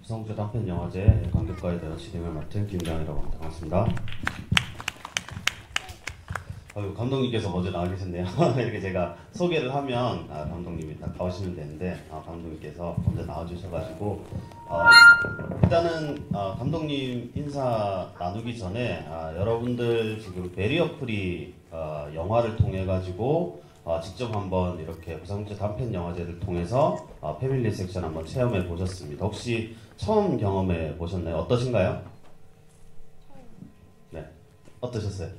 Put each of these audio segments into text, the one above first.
부산국제 단편영화제 관객과에 대한 진행을 맡은 김장이라고 합니다. 반갑습니다. 감독님께서 먼저 나와 계셨네요. 이렇게 제가 소개를 하면 감독님이 딱 나오시면 되는데 감독님께서 먼저 나와주셔가지고 일단은 감독님 인사 나누기 전에 여러분들 지금 베리어 프리 영화를 통해 가지고 직접 한번 이렇게 부산국제 단편영화제를 통해서 패밀리 섹션 한번 체험해 보셨습니다. 혹시 처음 경험해 보셨나요? 어떠신가요? 네, 어떠셨어요?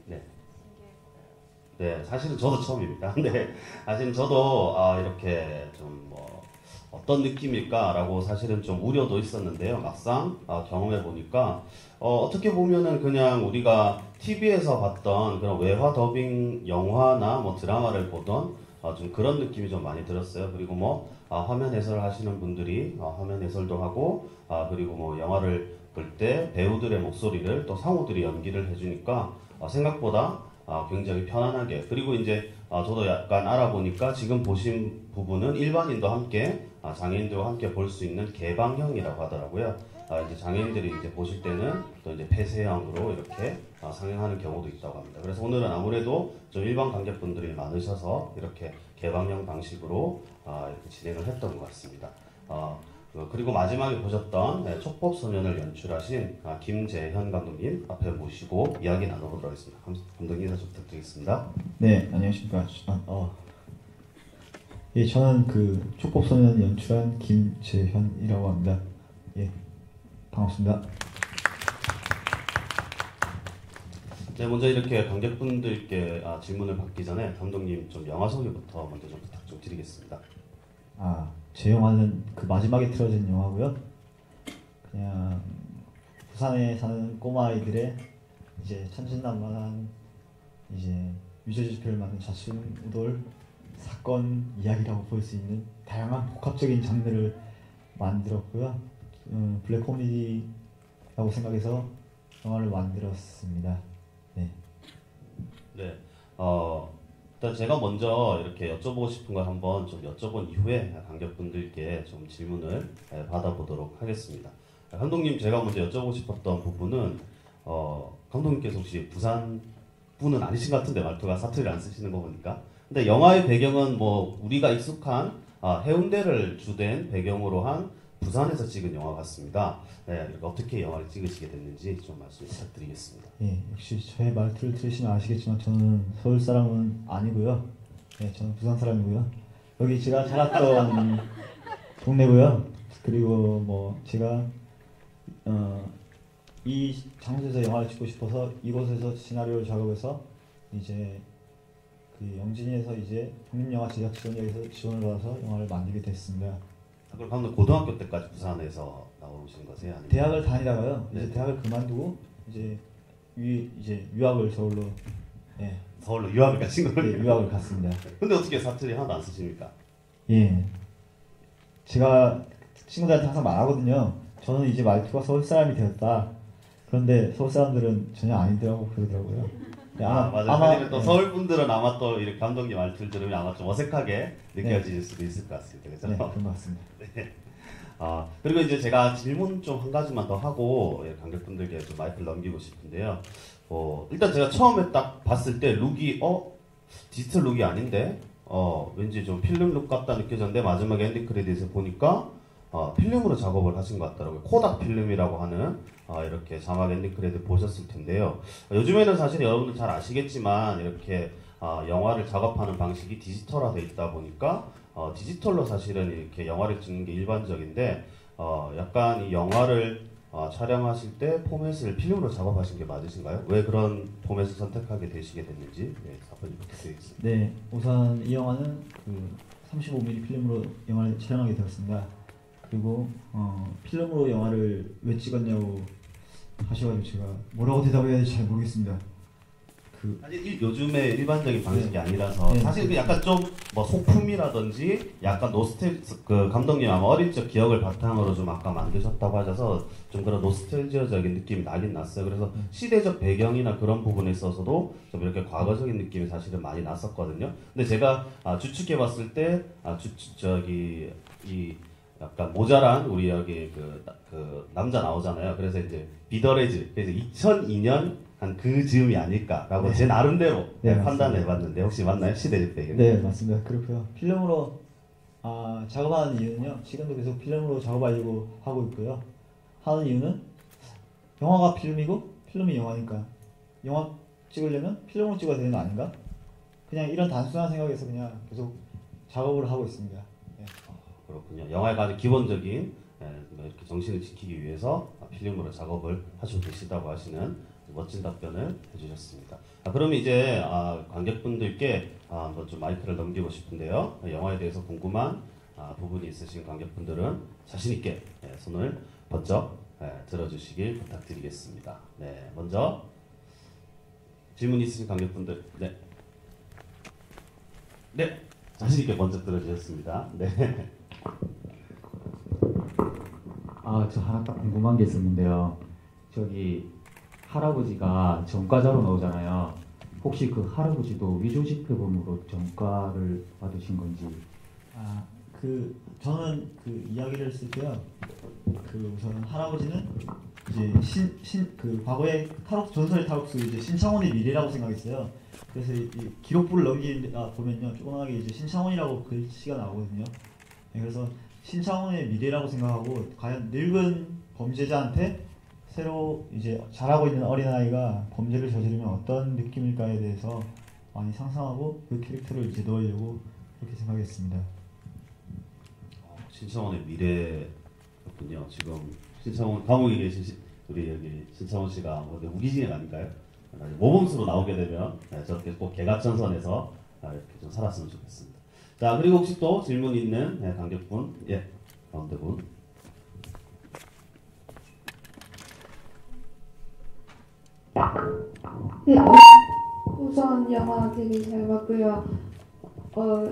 네. 네, 사실은 저도 처음입니다. 근데 사실 저도 이렇게 좀 어떤 느낌일까라고 사실은 좀 우려도 있었는데요. 막상 경험해 보니까 어떻게 보면은 그냥 우리가 TV에서 봤던 그런 외화 더빙 영화나 뭐 드라마를 보던 좀 그런 느낌이 좀 많이 들었어요. 그리고 화면 해설을 하시는 분들이 화면 해설도 하고 그리고 영화를 볼 때 배우들의 목소리를 또 상우들이 연기를 해주니까 생각보다 굉장히 편안하게, 그리고 이제 저도 약간 알아보니까 지금 보신 부분은 일반인도 함께 장애인들과 함께 볼 수 있는 개방형이라고 하더라고요. 이제 장애인들이 이제 보실 때는 또 이제 폐쇄형으로 이렇게 상영하는 경우도 있다고 합니다. 그래서 오늘은 아무래도 좀 일반 관객분들이 많으셔서 이렇게 개방형 방식으로 이렇게 진행을 했던 것 같습니다. 그리고 마지막에 보셨던 촉법소년을 연출하신 김재현 감독님 앞에 모시고 이야기 나눠보도록 하겠습니다. 감독님 인사 좀 부탁드리겠습니다. 네, 안녕하십니까. 예, 저는 그 촉법소년 연출한 김재현이라고 합니다. 예, 반갑습니다. 네, 먼저 이렇게 관객분들께 질문을 받기 전에 감독님 좀 영화 소개부터 먼저 좀 부탁 좀 드리겠습니다. 제 영화는 그 마지막에 틀어진 영화고요. 그냥 부산에 사는 꼬마 아이들의 이제 천진난만한 이제 유죄지폐를 만든 자충우돌 사건 이야기라고 볼 수 있는 다양한 복합적인 장르를 만들었고요. 블랙 코미디라고 생각해서 영화를 만들었습니다. 네. 네. 일단 제가 먼저 이렇게 여쭤보고 싶은 걸 한번 좀 여쭤본 이후에 관객분들께 좀 질문을 받아보도록 하겠습니다. 감독님, 제가 먼저 여쭤보고 싶었던 부분은 감독님께서 혹시 부산 분은 아니신 것 같은데 말투가 사투리를 안 쓰시는 거 보니까. 근데 영화의 배경은 우리가 익숙한 해운대를 주된 배경으로 한 부산에서 찍은 영화 같습니다. 네, 어떻게 영화를 찍으시게 됐는지 좀 말씀 부탁드리겠습니다. 예, 역시 저의 말투를 들으시면 아시겠지만 저는 서울 사람은 아니고요. 네, 저는 부산 사람이고요. 여기 제가 자랐던 동네고요. 그리고 제가 이 장소에서 영화를 찍고 싶어서 이곳에서 시나리오를 작업해서 이제 그 영진이에서 이제 독립영화 제작 지원역에서 지원을 받아서 영화를 만들게 됐습니다. 그럼 감독 고등학교 때까지 부산에서 나오신 거세요? 아니면? 대학을 다니다가요. 네. 이제 대학을 그만두고 이제 유학을 서울로 서울로 유학을 가신 거예요? 네, 유학을 갔습니다. 근데 어떻게 사투리 하나도 안 쓰십니까? 예, 제가 친구들한테 항상 말하거든요. 저는 이제 말투가 서울 사람이 되었다. 그런데 서울 사람들은 전혀 아니더라고 그러더라고요. 네, 맞아요. 또 서울 분들은 아마 또 이렇게 감독님 말투를 들으면 아마 좀 어색하게 느껴질 수도 있을 것 같습니다. 그렇죠? 네, 그런 것 같습니다. 네. 그리고 이제 제가 질문 좀 한 가지만 더 하고 관객분들께 좀 마이크를 넘기고 싶은데요. 일단 제가 처음에 딱 봤을 때 룩이 디지털 룩이 아닌데 왠지 좀 필름 룩 같다 느껴졌는데 마지막에 엔딩 크레딧을 보니까 필름으로 작업을 하신 것 같더라고요. 코닥 필름이라고 하는 이렇게 자막 엔딩 크레딧 보셨을 텐데요. 요즘에는 사실 여러분들 잘 아시겠지만 이렇게 영화를 작업하는 방식이 디지털화되어 있다 보니까 디지털로 사실은 이렇게 영화를 찍는 게 일반적인데 약간 이 영화를 촬영하실 때 포맷을 필름으로 작업하신 게 맞으신가요? 왜 그런 포맷을 선택하게 되시게 됐는지 답변 부탁드리겠습니다. 네, 우선 이 영화는 그 35mm 필름으로 영화를 촬영하게 되었습니다. 그리고 필름으로 영화를 왜 찍었냐고 하셔가지고 제가 뭐라고 대답해야 될지 잘 모르겠습니다. 사실 요즘에 일반적인 방식이 아니라서 사실 약간 좀 소품이라든지 약간 그 감독님 아마 어릴 적 기억을 바탕으로 좀 아까 만드셨다고 하셔서 좀 그런 노스텔지어적인 느낌이 나긴 났어요. 그래서 시대적 배경이나 그런 부분에 있어서도 좀 이렇게 과거적인 느낌이 사실은 많이 났었거든요. 근데 제가 추측해 봤을 때 이 약간 약간 모자란 우리 여기 그 남자 나오잖아요. 그래서 이제 비더레즈 그래서 2002년 한 그 즈음이 아닐까라고 네. 제 나름대로 네, 판단해봤는데 혹시 맞나요? 시대적 배경? 네, 맞습니다. 그렇고요. 필름으로 작업하는 이유는요. 지금도 계속 필름으로 작업하려고 하고 있고요. 하는 이유는 영화가 필름이고 필름이 영화니까 영화 찍으려면 필름으로 찍어야 되는 거 아닌가? 그냥 이런 단순한 생각에서 그냥 계속 작업을 하고 있습니다. 네. 그렇군요. 영화의 가장 기본적인 이렇게 정신을 지키기 위해서 필름으로 작업을 하시고 계시다고 하시는 멋진 답변을 해주셨습니다. 그럼 이제 관객분들께 한번 좀 마이크를 넘기고 싶은데요. 영화에 대해서 궁금한 부분이 있으신 관객분들은 자신 있게 손을 번쩍 들어주시길 부탁드리겠습니다. 네, 먼저 질문 있으신 관객분들, 네, 네, 자신 있게 번쩍 들어주셨습니다. 네. 저 하나 딱 궁금한 게 있었는데요. 저기 할아버지가 전과자로 나오잖아요. 혹시 그 할아버지도 위조지폐범으로 전과를 받으신 건지? 저는 그 이야기를 쓸 때요. 우선 할아버지는 이제 그 과거의 전설의 탈옥수 이제 신창원의 미래라고 생각했어요. 그래서 이 기록부를 넘기다 보면요, 조그맣게 이제 신창원이라고 글씨가 나오거든요. 네, 그래서 신창원의 미래라고 생각하고 과연 늙은 범죄자한테 새로 이제 자라고 있는 어린아이가 범죄를 저지르면 어떤 느낌일까에 대해서 많이 상상하고 그 캐릭터를 이제 넣으려고 그렇게 생각했습니다. 신창원의 미래였군요. 지금 신창원 감옥에 계신 우리 여기 신창원 씨가 우기징역 아닌가요? 모범수로 나오게 되면 저렇게 꼭 개각전선에서 이렇게 좀 살았으면 좋겠습니다. 자, 그리고 혹시 또 질문 있는 관객분, 가운데 분. 네, 우선 영화 되게 잘 봤고요.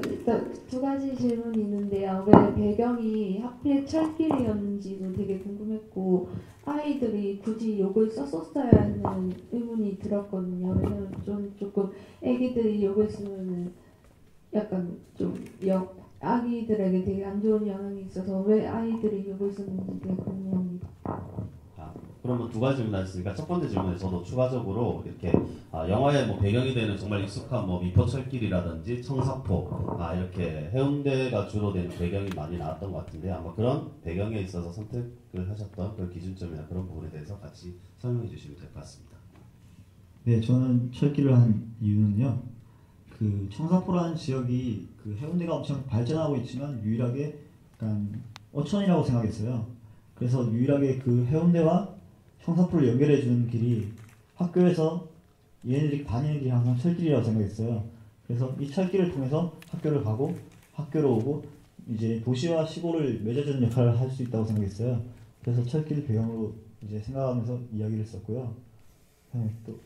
일단 두 가지 질문이 있는데요. 왜 배경이 하필 철길이었는지도 되게 궁금했고, 아이들이 굳이 욕을 썼었어야 하는 의문이 들었거든요. 왜냐면 조금 애기들이 욕을 쓰면은 약간 좀 아기들에게 되게 안 좋은 영향이 있어서 왜 아이들이 욕을 쓰는지 되게 궁금합니다. 그러면 두 가지 질문 하셨으니까 첫 번째 질문에 저도 추가적으로 이렇게 영화의 뭐 배경이 되는 정말 익숙한 뭐 미포철길이라든지 청사포 이렇게 해운대가 주로 되는 배경이 많이 나왔던 것 같은데 아마 그런 배경에 있어서 선택을 하셨던 그 기준점이나 그런 부분에 대해서 같이 설명해 주시면 될 것 같습니다. 네, 저는 철길을 한 이유는요. 그 청사포라는 지역이 그 해운대가 엄청 발전하고 있지만 유일하게 약간 어촌이라고 생각했어요. 그래서 유일하게 그 해운대와 청사포를 연결해주는 길이 학교에서 얘네들이 다니는 길이 항상 철길이라고 생각했어요. 그래서 이 철길을 통해서 학교를 가고 학교로 오고 이제 도시와 시골을 맺어주는 역할을 할 수 있다고 생각했어요. 그래서 철길 배경으로 이제 생각하면서 이야기를 썼고요. 또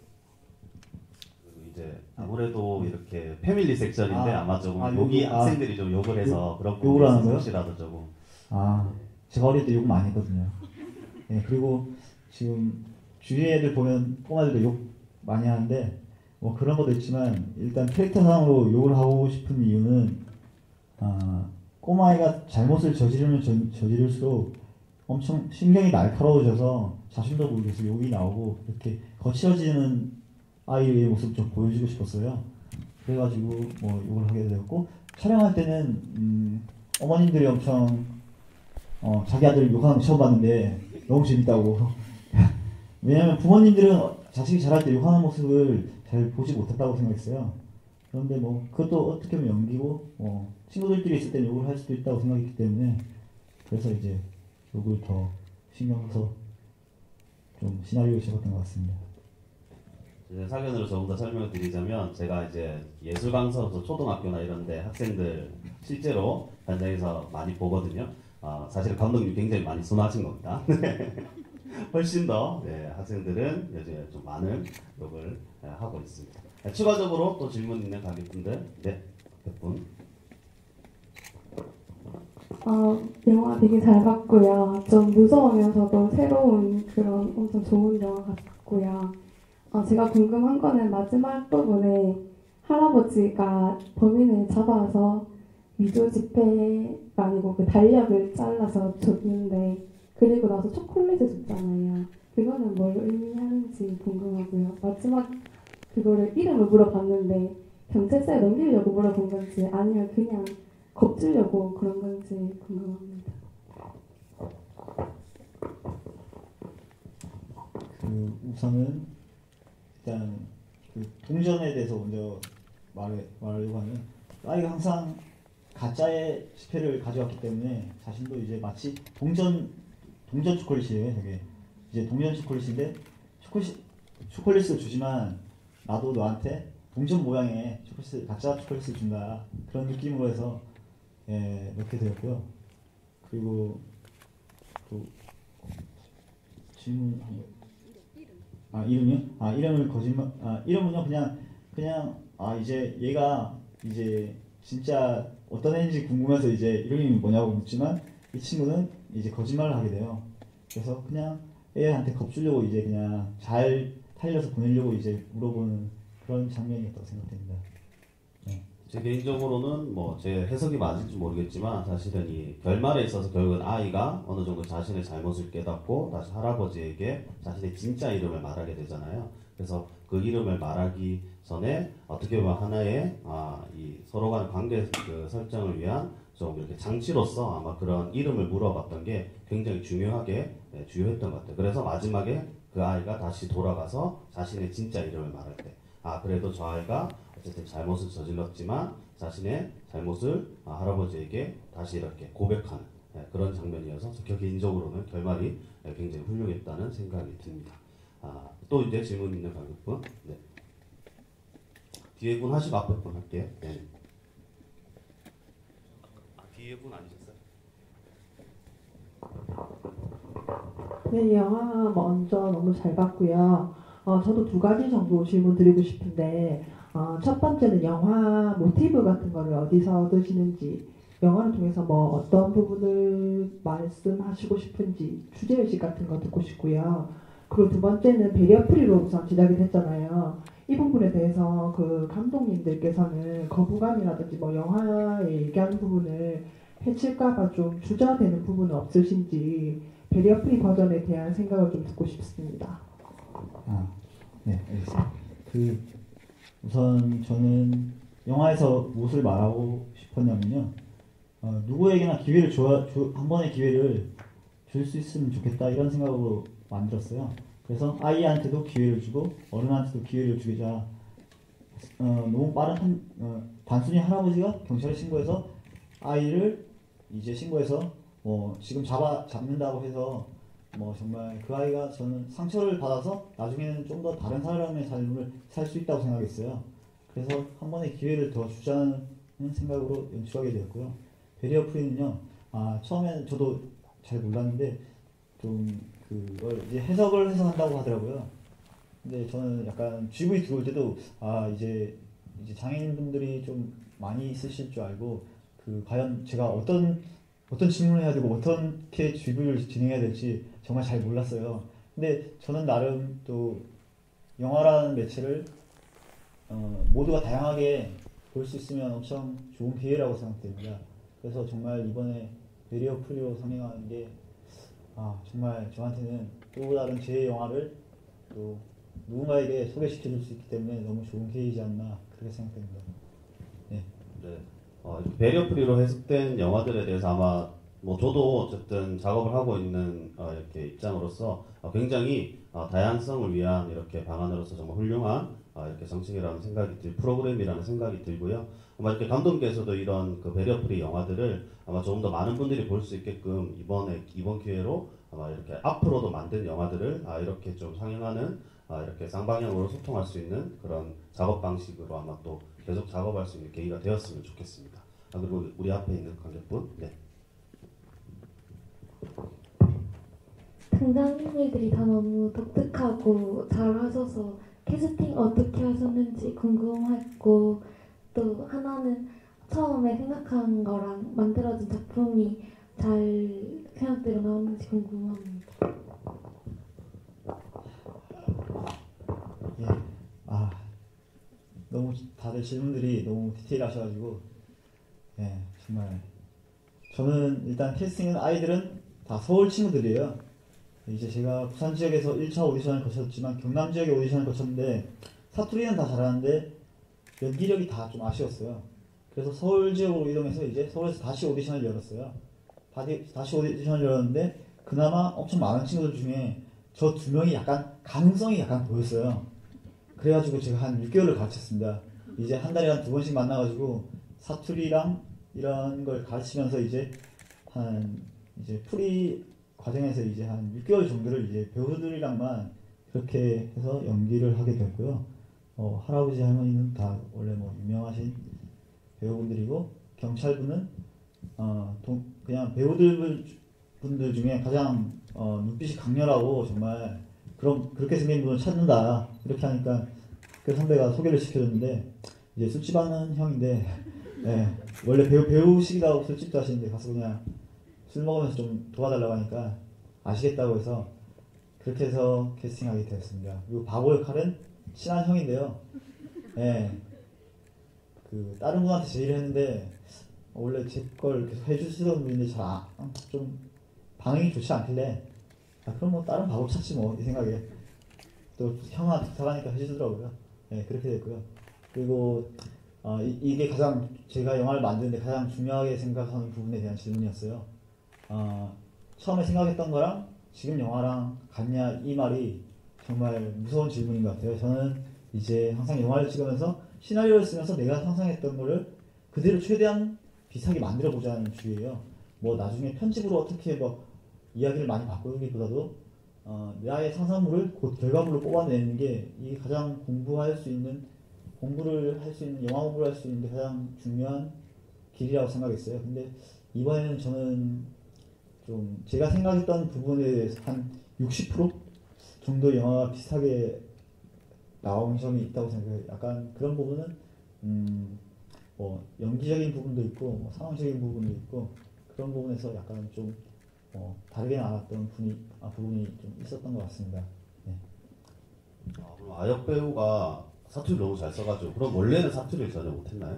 이제 아무래도 이렇게 패밀리 섹션인데 아마 조금 여기 학생들이 좀 욕을 해서 그런 욕을 하는 거요? 혹시라도 조금 제가 어릴 때 욕 많이 했거든요. 네, 그리고 지금 주위 애들 보면 꼬마들도 욕 많이 하는데 뭐 그런 것도 있지만 일단 캐릭터상으로 욕을 하고 싶은 이유는 꼬마애가 잘못을 저지르면 저지를수록 엄청 신경이 날카로워져서 자신도 모르게 욕이 나오고 이렇게 거칠어지는 아이의 모습 좀 보여주고 싶었어요. 그래가지고 뭐 욕을 하게 되었고 촬영할 때는 어머님들이 엄청 자기 아들 욕하는 거 처음 봤는데 너무 재밌다고. 왜냐면 부모님들은 자식이 잘할 때 욕하는 모습을 잘 보지 못했다고 생각했어요. 그런데 뭐 그것도 어떻게 보면 연기고 친구들끼리 있을 때 욕을 할 수도 있다고 생각했기 때문에 그래서 이제 욕을 더 신경 써서 좀 시나리오를 적었던 것 같습니다. 이제 사견으로 조금 더 설명을 드리자면 제가 이제 예술 강사로서 초등학교나 이런데 학생들 실제로 현장에서 많이 보거든요. 사실 감독님 굉장히 많이 순화하신 겁니다. 훨씬 더 학생들은 요즘에 좀 많은 욕을 하고 있습니다. 추가적으로 또 질문 있는 관객분들, 몇 분? 영화 되게 잘 봤고요. 좀 무서우면서도 새로운 그런 엄청 좋은 영화 같고요. 제가 궁금한 거는 마지막 부분에 할아버지가 범인을 잡아서 위조 지폐 아니고 그 달력을 잘라서 줬는데 그리고 나서 초콜릿을 줬잖아요. 그거는 뭘 의미하는지 궁금하고요. 마지막 그거를 이름을 물어봤는데 경찰서에 넘기려고 물어본 건지 아니면 그냥 겁주려고 그런 건지 궁금합니다. 우선은 일단 그 동전에 대해서 먼저 말하려고 하면 아이가 항상 가짜의 지폐를 가져왔기 때문에 자신도 이제 마치 동전 초콜릿이에요. 저게 이제 동전 초콜릿인데 초콜릿을 주지만 나도 너한테 동전 모양의 가짜 초콜릿을 준다 그런 느낌으로 해서 넣게 되었고요. 그리고 또 질문 이름이요? 이름은요 그냥 이제 얘가 이제 진짜 어떤 애인지 궁금해서 이제 이름이 뭐냐고 묻지만 이 친구는 이제 거짓말을 하게 돼요. 그래서 그냥 애한테 겁주려고 이제 그냥 잘 살려서 보내려고 이제 물어보는 그런 장면이었다고 생각됩니다. 네. 제 개인적으로는 뭐 제 해석이 맞을지 모르겠지만 사실은 이 결말에 있어서 결국은 아이가 어느 정도 자신의 잘못을 깨닫고 다시 할아버지에게 자신의 진짜 이름을 말하게 되잖아요. 그래서 그 이름을 말하기 전에 어떻게 보면 하나의 이 서로 간의 관계 그 설정을 위한 좀 이렇게 장치로서 아마 그런 이름을 물어봤던 게 굉장히 주요했던 것 같아요. 그래서 마지막에 그 아이가 다시 돌아가서 자신의 진짜 이름을 말할 때 그래도 저 아이가 어쨌든 잘못을 저질렀지만 자신의 잘못을 할아버지에게 다시 이렇게 고백하는 그런 장면이어서 저 개인적으로는 결말이 굉장히 훌륭했다는 생각이 듭니다. 또 이제 질문 있는 관객분, 네. 뒤에 분 하시고 앞에 분 할게요. 네. 뒤에 분 아니셨어요? 네, 영화 먼저 너무 잘 봤고요. 저도 두 가지 정도 질문 드리고 싶은데, 첫 번째는 영화 모티브 같은 거를 어디서 얻으시는지, 영화를 통해서 뭐 어떤 부분을 말씀하시고 싶은지, 주제의식 같은 거 듣고 싶고요. 그리고 두 번째는 베리어프리로 우선 제작이 됐잖아요. 이 부분에 대해서 그 감독님들께서는 거부감이라든지 뭐 영화에 얘기하는 부분을 해칠까봐 좀 주저되는 부분은 없으신지, 베리어프리 버전에 대한 생각을 좀 듣고 싶습니다. 네, 알겠습니다. 우선 저는 영화에서 무엇을 말하고 싶었냐면요. 누구에게나 한 번의 기회를 줄 수 있으면 좋겠다 이런 생각으로 만들었어요. 그래서 아이한테도 기회를 주고 어른한테도 기회를 주자. 너무 단순히 할아버지가 경찰에 신고해서 아이를 이제 신고해서 지금 잡는다고 해서 정말 그 아이가 저는 상처를 받아서 나중에는 좀 더 다른 사람의 삶을 살 수 있다고 생각했어요. 그래서 한 번의 기회를 더 주자는 생각으로 연출하게 되었고요. 베리어프리는요, 처음에는 저도 잘 몰랐는데 좀 그걸 이제 해석을 해서 한다고 하더라고요. 근데 저는 약간 GV 들어올 때도 이제 장애인분들이 좀 많이 있으실 줄 알고 과연 제가 어떤 질문을 해야 되고 어떻게 GV를 진행해야 될지 정말 잘 몰랐어요. 근데 저는 나름 또 영화라는 매체를 모두가 다양하게 볼 수 있으면 엄청 좋은 기회라고 생각됩니다. 그래서 정말 이번에 베리어프리로 상영하는 게 정말 저한테는 또 다른 제 영화를 또 누군가에게 소개시켜 줄 수 있기 때문에 너무 좋은 기회이지 않나 그렇게 생각됩니다. 네. 베리어프리로 해석된 영화들에 대해서 아마 저도 어쨌든 작업을 하고 있는 이렇게 입장으로서 굉장히 다양성을 위한 이렇게 방안으로서 정말 훌륭한 이렇게 정책이라는 프로그램이라는 생각이 들고요. 아마 이렇게 감독님께서도 이런 베리어프리 영화들을 아마 조금 더 많은 분들이 볼 수 있게끔 이번 기회로 아마 이렇게 앞으로도 만든 영화들을 이렇게 좀 상영하는 이렇게 쌍방향으로 소통할 수 있는 그런 작업 방식으로 아마 또 계속 작업할 수 있는 계기가 되었으면 좋겠습니다. 그리고 우리 앞에 있는 관객분, 네. 등장인물들이 다 너무 독특하고 잘 하셔서 캐스팅 어떻게 하셨는지 궁금했고, 또 하나는 처음에 생각한 거랑 만들어진 작품이 잘 생각대로 나오는지 궁금합니다. 예. 너무 다들 질문들이 너무 디테일하셔가지고 정말 저는 일단 캐스팅은 아이들은 다 서울 친구들이에요. 이제 제가 부산 지역에서 1차 오디션을 거쳤지만 경남 지역에 오디션을 거쳤는데 사투리는 다 잘하는데 연기력이 다 좀 아쉬웠어요. 그래서 서울 지역으로 이동해서 이제 서울에서 다시 오디션을 열었어요. 다시 오디션을 열었는데 그나마 엄청 많은 친구들 중에 저 두 명이 약간 가능성이 약간 보였어요. 그래가지고 제가 한 6개월을 가르쳤습니다. 이제 한 달에 한 2번씩 만나가지고 사투리랑 이런 걸 가르치면서 이제 프리 과정에서 이제 한 6개월 정도를 이제 배우들이랑만 그렇게 해서 연기를 하게 됐고요. 할아버지 할머니는 다 원래 뭐 유명하신 배우분들이고 경찰분은 그냥 배우분들 중에 가장 눈빛이 강렬하고 정말 그렇게 생긴 분을 찾는다 이렇게 하니까 그 선배가 소개를 시켜줬는데 이제 술집 하는 형인데 네, 원래 배우시기도 하고 술집도 하시는데 가서 그냥 술 먹으면서 좀 도와달라고 하니까 아시겠다고 해서 그렇게 해서 캐스팅하게 되었습니다. 그리고 바보 역할은 친한 형인데요. 네, 그 다른 분한테 제의를 했는데 원래 제 걸 계속 해주시던 분인데 좀 반응이 좋지 않길래 그럼 뭐 다른 바보 찾지 뭐 이 생각에 또 형한테 부탁하니까 해주더라고요. 네, 그렇게 됐고요. 그리고 이게 가장 제가 영화를 만드는데 가장 중요하게 생각하는 부분에 대한 질문이었어요. 처음에 생각했던 거랑 지금 영화랑 같냐 이 말이 정말 무서운 질문인 것 같아요. 저는 이제 항상 영화를 찍으면서 시나리오를 쓰면서 내가 상상했던 거를 그대로 최대한 비슷하게 만들어 보자는 주의예요. 뭐 나중에 편집으로 어떻게 뭐 이야기를 많이 바꾸기보다도 나의 상상물을 곧 결과물로 뽑아내는 게 이게 가장 공부를 할 수 있는 영화 공부를 할 수 있는 데 가장 중요한 길이라고 생각했어요. 근데 이번에는 저는 좀 제가 생각했던 부분에 대해서 한 60% 정도 영화가 비슷하게 나온 점이 있다고 생각해요. 약간 그런 부분은 뭐 연기적인 부분도 있고 뭐 상황적인 부분도 있고 그런 부분에서 약간 좀 다르게 나왔던 부분이 좀 있었던 것 같습니다. 네. 그럼 아역 배우가 사투리 너무 잘 써가지고 그럼 원래는 사투리를 전혀 못했나요?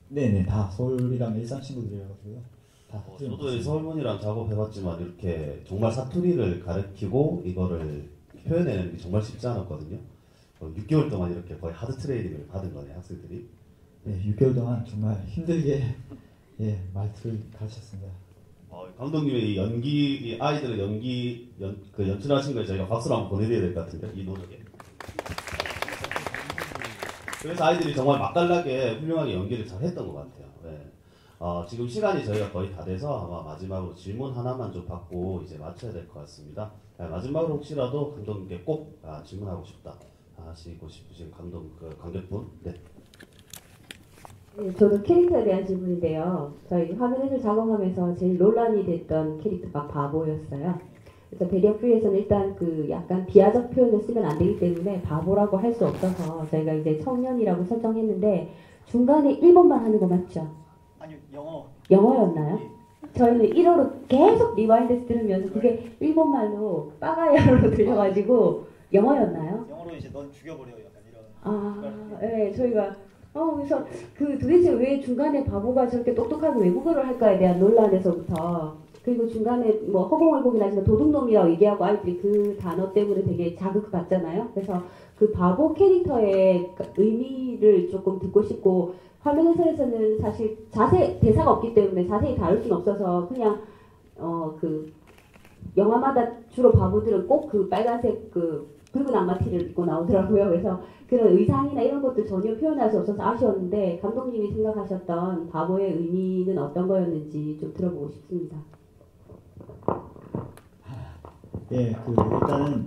네네 다 서울이랑 일산 친구들이라가지고요. 다 저도 서울분이랑 작업해봤지만 이렇게 정말 사투리를 가르치고 이거를 표현해내는 게 정말 쉽지 않았거든요. 6개월 동안 이렇게 거의 하드 트레이닝을 받은 거네요, 학생들이. 네, 6개월 동안 정말 힘들게 말투를 가르쳤습니다. 감독님의 이 아이들의 연출하신 거에 저희가 박수를 한번 보내드려야 될 것 같은데, 이 노력에. 그래서 아이들이 정말 맛깔나게 훌륭하게 연기를 잘 했던 것 같아요. 네. 지금 시간이 저희가 거의 다 돼서 아마 마지막으로 질문 하나만 좀 받고 이제 마쳐야 될 것 같습니다. 네, 마지막으로 혹시라도 감독님께 꼭 질문하고 싶다 하시고 싶으신 관객분. 네. 네, 저도 캐릭터에 대한 질문인데요. 저희 화면에서 작업하면서 제일 논란이 됐던 캐릭터가 바보였어요. 그래서 배리어 프리에서는 일단 그 약간 비하적 표현을 쓰면 안 되기 때문에 바보라고 할 수 없어서 저희가 이제 청년이라고 설정했는데 중간에 일본말 하는 거 맞죠? 아니요, 영어였나요? 저희는 1어로 계속 리와인드에서 들으면서 그게 일본말로 빠가야로 들려가지고 영어였나요? 영어로 이제 넌 죽여버려 약간 이런. 네, 저희가 그래서 그 도대체 왜 중간에 바보가 저렇게 똑똑하게 외국어를 할까에 대한 논란에서부터 그리고 중간에 뭐 허공을보긴 하지만 도둑놈이라고 얘기하고 아이들이 그 단어 때문에 되게 자극받잖아요. 그래서 그 바보 캐릭터의 의미를 조금 듣고 싶고 화면 해설에서는 사실 대사가 없기 때문에 자세히 다룰 수는 없어서 그냥 그 영화마다 주로 바보들은 꼭 그 빨간색 그 붉은 악마티를 입고 나오더라고요. 그래서 그런 의상이나 이런 것들 전혀 표현할 수 없어서 아쉬웠는데 감독님이 생각하셨던 바보의 의미는 어떤 거였는지 좀 들어보고 싶습니다. 예, 일단은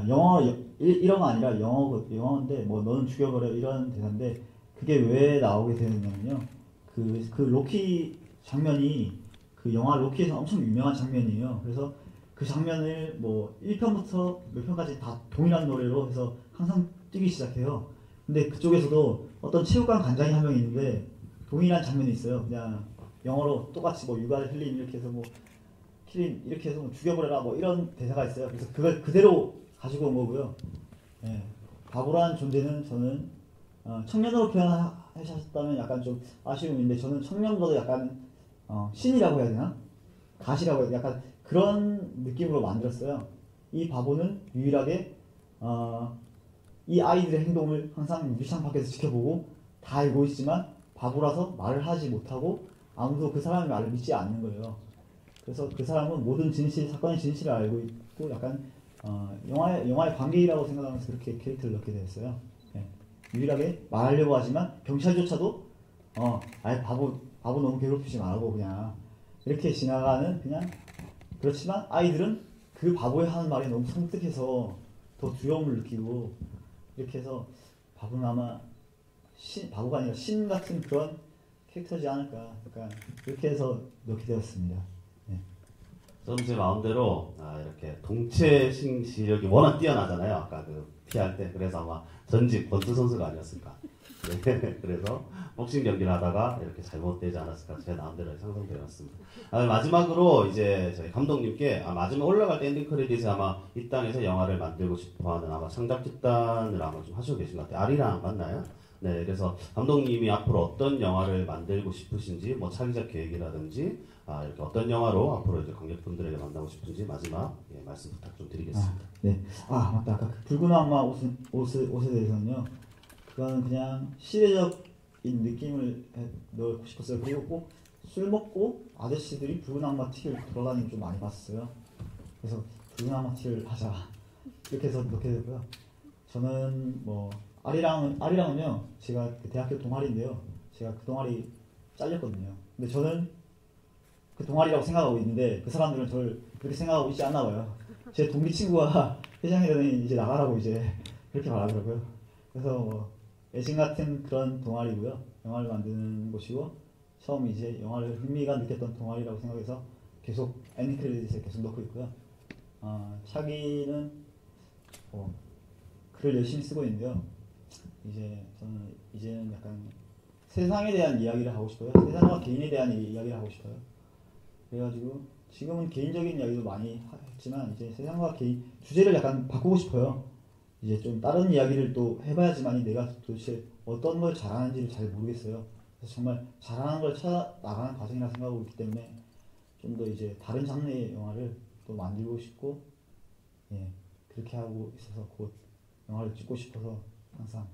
영어 1어가 아니라 영어인데 뭐 너는 죽여버려 이런 대사인데 그게 왜 나오게 되느냐면요. 그 로키 장면이 그 영화 로키에서 엄청 유명한 장면이에요. 그래서 그 장면을 뭐 1편부터 몇 편까지 다 동일한 노래로 해서 항상 뛰기 시작해요. 근데 그쪽에서도 어떤 체육관 관장이 한 명 있는데 동일한 장면이 있어요. 그냥 영어로 똑같이 뭐 유가를 흘린 이렇게 해서 뭐 키린 이렇게 해서 뭐 죽여버려라 뭐 이런 대사가 있어요. 그래서 그걸 그대로 가지고 온 거고요. 예, 바보라는 존재는 저는 청년으로 표현한 하셨다면 약간 좀 아쉬움인데 저는 청렴도도 약간 신이라고 해야 되나? 가시라고 해야 되나? 약간 그런 느낌으로 만들었어요. 이 바보는 유일하게 이 아이들의 행동을 항상 유리창 밖에서 지켜보고 다 알고 있지만 바보라서 말을 하지 못하고 아무도 그 사람의 말을 믿지 않는 거예요. 그래서 그 사람은 모든 사건의 진실을 알고 있고 약간 영화의 관계이라고 생각하면서 그렇게 캐릭터를 넣게 됐어요. 네. 유일하게 말하려고 하지만 경찰조차도 아예 바보 너무 괴롭히지 말고 그냥 이렇게 지나가는 그냥 그렇지만 아이들은 그 바보의 하는 말이 너무 섬뜩해서 더 두려움을 느끼고 이렇게 해서 바보는 아마 바보가 아니라 신 같은 그런 캐릭터지 않을까 약간 이렇게 해서 넣게 되었습니다. 네. 저는 제 마음대로 이렇게 동체신 시력이 워낙 뛰어나잖아요. 아까 그 피할 때. 그래서 아마 전직 권투 선수가 아니었을까. 네. 그래서 복싱 경기를 하다가 이렇게 잘못되지 않았을까 제 마음대로 상상되었습니다. 마지막으로 이제 저희 감독님께 마지막 올라갈 때 엔딩 크레딧에 아마 이 땅에서 영화를 만들고 싶어하는 아마 창작 집단을 아마 좀 하시고 계신 것 같아요. 아리랑 맞나요? 네, 그래서 감독님이 앞으로 어떤 영화를 만들고 싶으신지, 뭐 차기작 계획이라든지, 이렇게 어떤 영화로 앞으로 이제 관객분들에게 만나고 싶은지 마지막 말씀 부탁 좀 드리겠습니다. 네, 맞다. 아까 그 붉은 악마 옷에 대해서는요, 그거는 그냥 시대적인 느낌을 넣고 싶었어요. 그리고 꼭 술 먹고 아저씨들이 붉은 악마 티를 돌아다니는 좀 많이 봤어요. 그래서 붉은 악마 티를 하자 이렇게 해서 넣게 되고요. 저는 뭐 아리랑은요, 제가 그 대학교 동아리인데요. 제가 그 동아리 잘렸거든요. 근데 저는 그 동아리라고 생각하고 있는데 그 사람들은 저를 그렇게 생각하고 있지 않나 봐요. 제 동기 친구가 회장이 되더니 이제 나가라고 이제 그렇게 말하더라고요. 그래서 뭐 애진 같은 그런 동아리고요. 영화를 만드는 곳이고 처음 이제 영화를 흥미가 느꼈던 동아리라고 생각해서 계속 엔딩 크레딧에 계속 넣고 있고요. 차기는 글을 열심히 쓰고 있는데요. 저는 이제는 약간 세상에 대한 이야기를 하고 싶어요. 세상과 개인에 대한 이야기를 하고 싶어요. 그래가지고 지금은 개인적인 이야기도 많이 했지만 이제 세상과 개인 주제를 약간 바꾸고 싶어요. 이제 좀 다른 이야기를 또 해봐야지만 내가 도대체 어떤 걸 잘하는지를 잘 모르겠어요. 그래서 정말 잘하는 걸 찾아 나가는 과정이라 생각하고 있기 때문에 좀 더 이제 다른 장르의 영화를 또 만들고 싶고 그렇게 하고 있어서 곧 영화를 찍고 싶어서 항상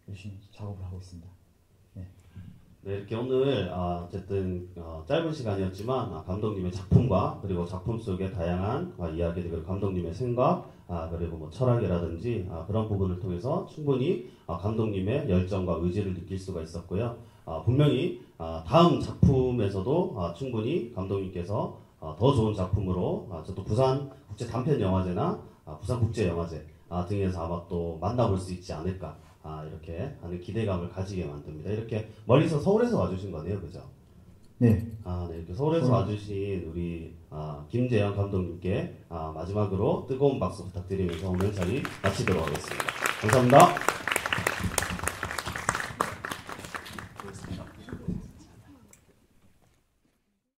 열심히 작업을 하고 있습니다. 네, 이렇게 오늘 어쨌든 짧은 시간이었지만 감독님의 작품과 그리고 작품 속의 다양한 이야기들 그리고 감독님의 생각 그리고 뭐 철학이라든지 그런 부분을 통해서 충분히 감독님의 열정과 의지를 느낄 수가 있었고요. 분명히 다음 작품에서도 충분히 감독님께서 더 좋은 작품으로 저도 부산 국제 단편 영화제나 부산 국제 영화제 등에서 아마 또 만나볼 수 있지 않을까 이렇게 하는 기대감을 가지게 만듭니다. 이렇게 멀리서 서울에서 와주신 거네요, 그죠? 네. 네, 이렇게 서울에서 와주신 우리 김재현 감독님께 마지막으로 뜨거운 박수 부탁드리면서 오늘 자리 마치도록 하겠습니다. 감사합니다.